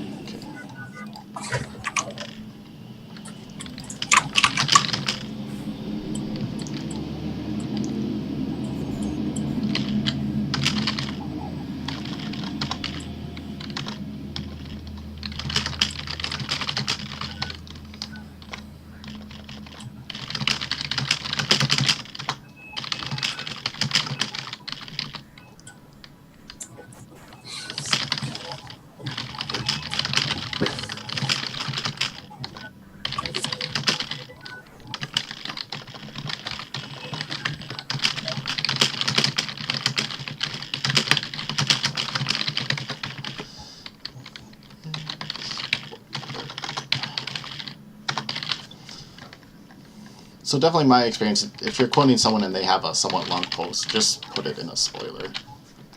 So definitely my experience, if you're quoting someone and they have a somewhat long post, just put it in a spoiler,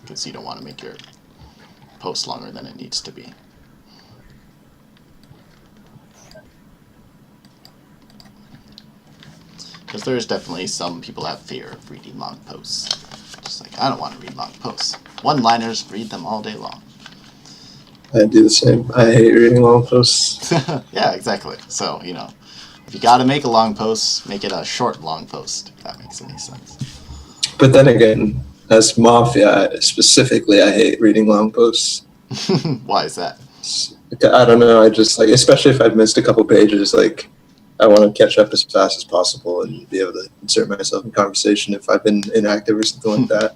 because you don't want to make your post longer than it needs to be. Because there's definitely some people that have fear of reading long posts. Just like, I don't want to read long posts. One-liners, read them all day long. I do the same. I hate reading long posts. Yeah, exactly. So, you know, if you gotta make a long post, make it a short long post, if that makes any sense. But then again, as Mafia, specifically, I hate reading long posts. Why is that? I don't know. I just like, especially if I've missed a couple pages, like I want to catch up as fast as possible and be able to insert myself in conversation if I've been inactive or something like that.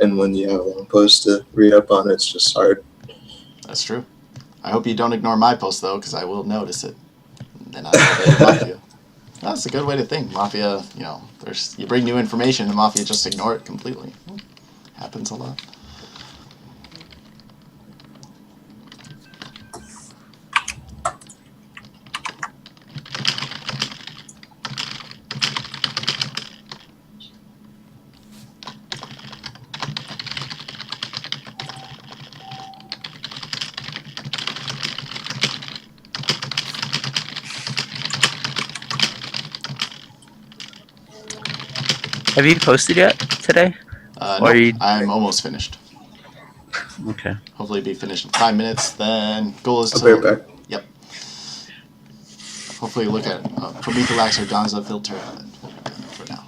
And when you have a long post to read up on, it's just hard. That's true. I hope you don't ignore my post, though, because I will notice it. And then I know that you're Mafia. That's a good way to think. Mafia, you know, you bring new information, and Mafia just ignore it completely. Happens a lot. Have you posted yet today? Nope, I'm almost finished. Okay. Hopefully be finished in 5 minutes. Then goal is I'll be right back. Yep. Hopefully look at Prometheus or Gonza filter for now.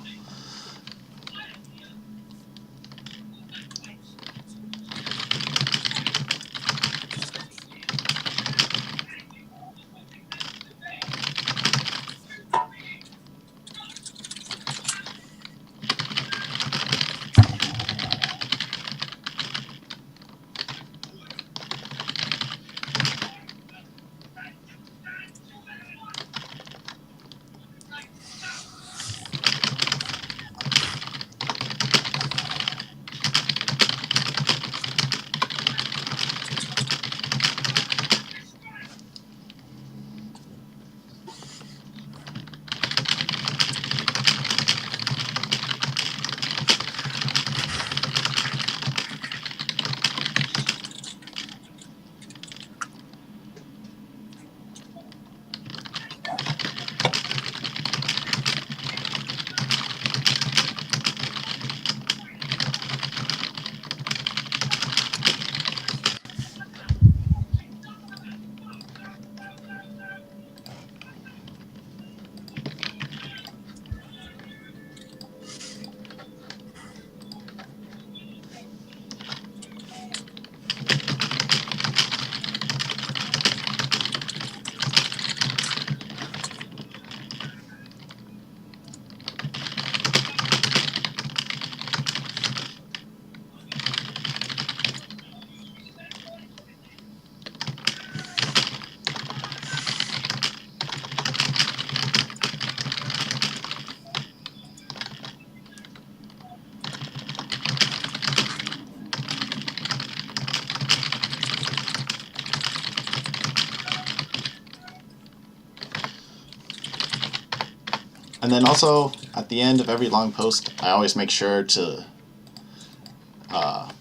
And then also, at the end of every long post, I always make sure to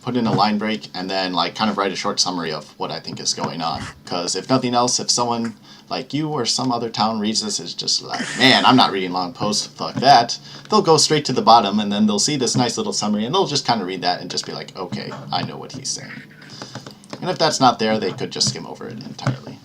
put in a line break and then like kind of write a short summary of what I think is going on. Because if nothing else, if someone like you or some other town reads this, is just like, man, I'm not reading long posts, fuck that. They'll go straight to the bottom and then they'll see this nice little summary and they'll just kind of read that and just be like, okay, I know what he's saying. And if that's not there, they could just skim over it entirely.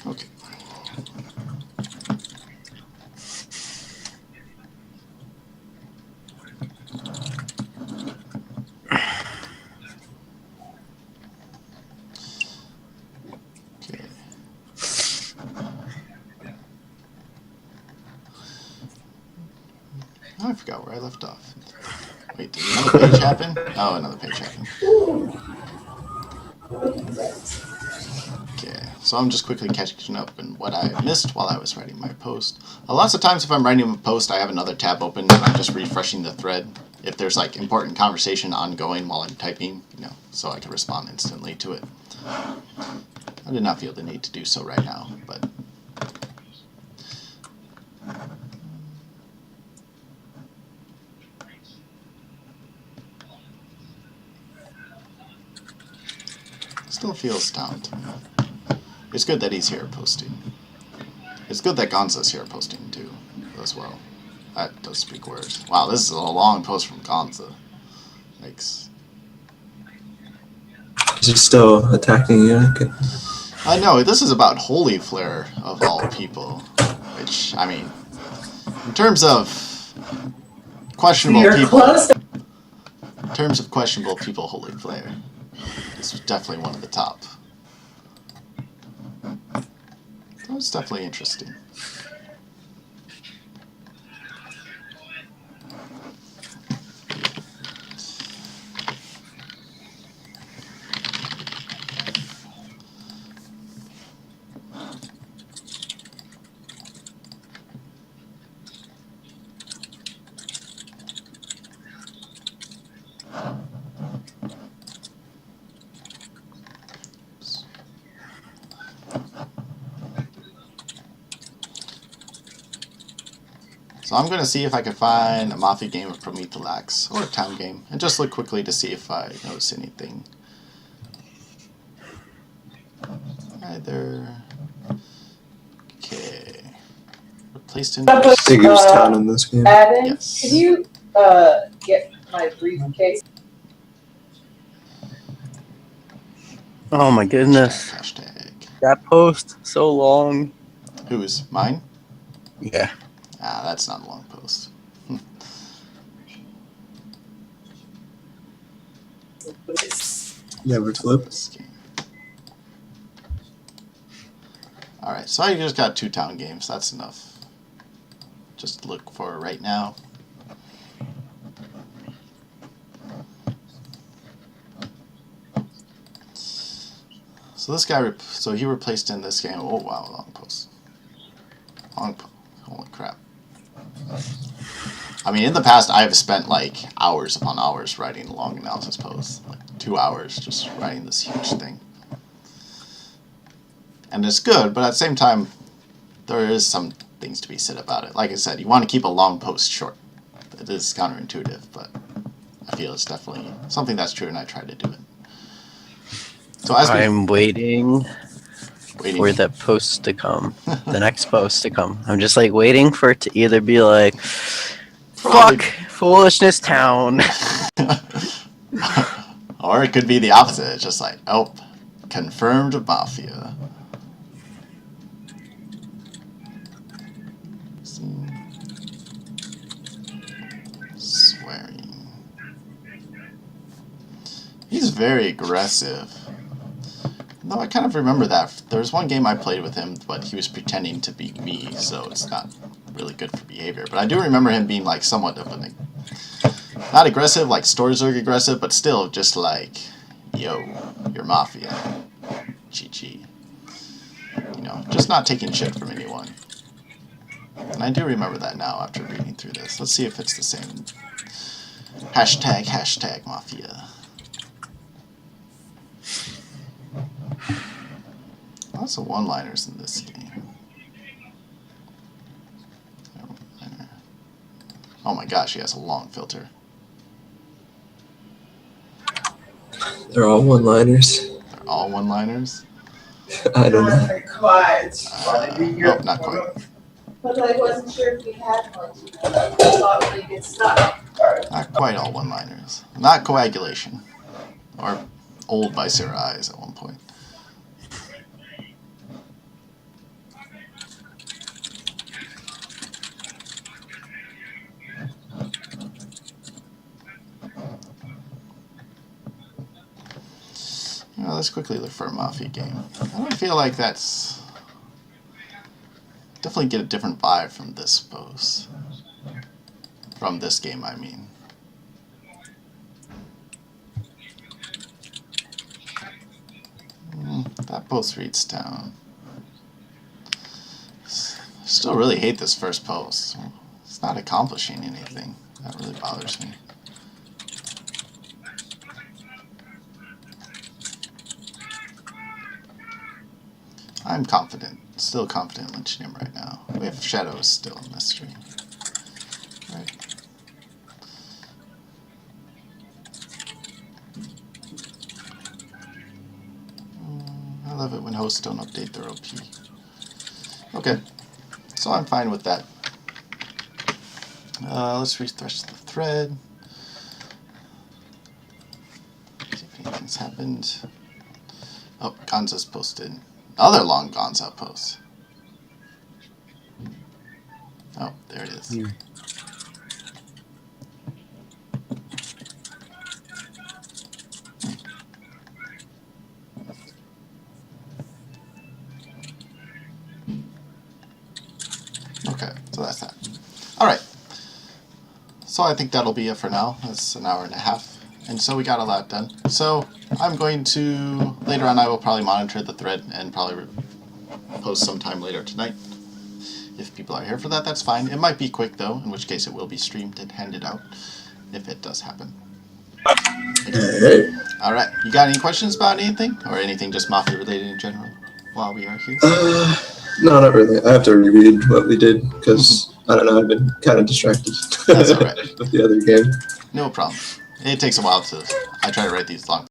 Okay. Okay. Oh, I forgot where I left off. Wait, did another page happen? Oh, another page happened. Okay, so I'm just quickly catching up on what I missed while I was writing my post. Lots of times if I'm writing a post, I have another tab open and I'm just refreshing the thread. If there's like important conversation ongoing while I'm typing, so I can respond instantly to it. I did not feel the need to do so right now, but still feels down to me. It's good that he's here posting. It's good that Gonza's here posting too, as well. That does speak words. Wow, this is a long post from Gonza. Thanks. Is he still attacking you? Okay. I know, this is about Holy Flare, of all people. Which, I mean, in terms of questionable people... In terms of questionable people, Holy Flare is definitely one of the top. That was definitely interesting. So I'm going to see if I can find a Mafia game of Prometheus or a town game, and just look quickly to see if I notice anything. Either... Okay. Replaced in... I think it was town in this game. Adam, Yes. can you get my briefcase? Oh my goodness. Hashtag. That post, so long. Whose? Mine? Yeah. Ah, that's not a long post. Never flip. This game. Alright, so I just got 2 town games. That's enough. Just look for right now. So this guy, so he replaced in this game. Oh wow, long post. Holy crap. I mean, in the past, I have spent like hours upon hours writing a long analysis post. Like 2 hours just writing this huge thing. And it's good, but at the same time, there is some things to be said about it. Like I said, you want to keep a long post short. It is counterintuitive, but I feel it's definitely something that's true, and I try to do it. So as I'm waiting for that post to come, the next post to come. I'm just like waiting for it to either be like, Probably. fuck foolishness town. Or it could be the opposite. It's just like, oh, confirmed Mafia. Swearing. He's very aggressive. No, I kind of remember that. There was one game I played with him, but he was pretending to be me, so it's not really good for behavior. But I do remember him being like somewhat of an, not aggressive like Storzerg aggressive, but still just like, yo, you're Mafia. GG. You know, just not taking shit from anyone. And I do remember that now after reading through this. Let's see if it's the same. Hashtag Mafia. Lots of one-liners in this game. Oh my gosh, he has a long filter. They're all one-liners. They're all one-liners? I don't know. Oh, not quite. But I wasn't sure if we had one. I thought we'd get stuck. Not quite all one-liners. Not coagulation. Or old by Sarah Eyes at one point. Well, let's quickly look for a Mafia game. I don't feel like that's... Definitely get a different vibe from this post. From this game, I mean. That post reads down. Still really hate this first post. It's not accomplishing anything. That really bothers me. I'm confident. Still confident in lynching him right now. We have Shadows still in this stream. Right. I love it when hosts don't update their OP. Okay, so I'm fine with that. Let's refresh the thread. See if anything's happened. Oh, Gonza's posted. Another long Gonza post. Oh, there it is. Okay, so that's that. Alright. So I think that'll be it for now. That's an hour and a half. And so we got a lot done. So I'm going to, later on I will probably monitor the thread and probably post sometime later tonight. If people are here for that, that's fine. It might be quick though, in which case it will be streamed and handed out, if it does happen. Hey. Alright, you got any questions about anything? Or anything just Mafia related in general while we are here? No, not really. I have to reread what we did, because, I don't know, I've been kind of distracted That's alright. with the other game. No problem. It takes a while to, I try to write these long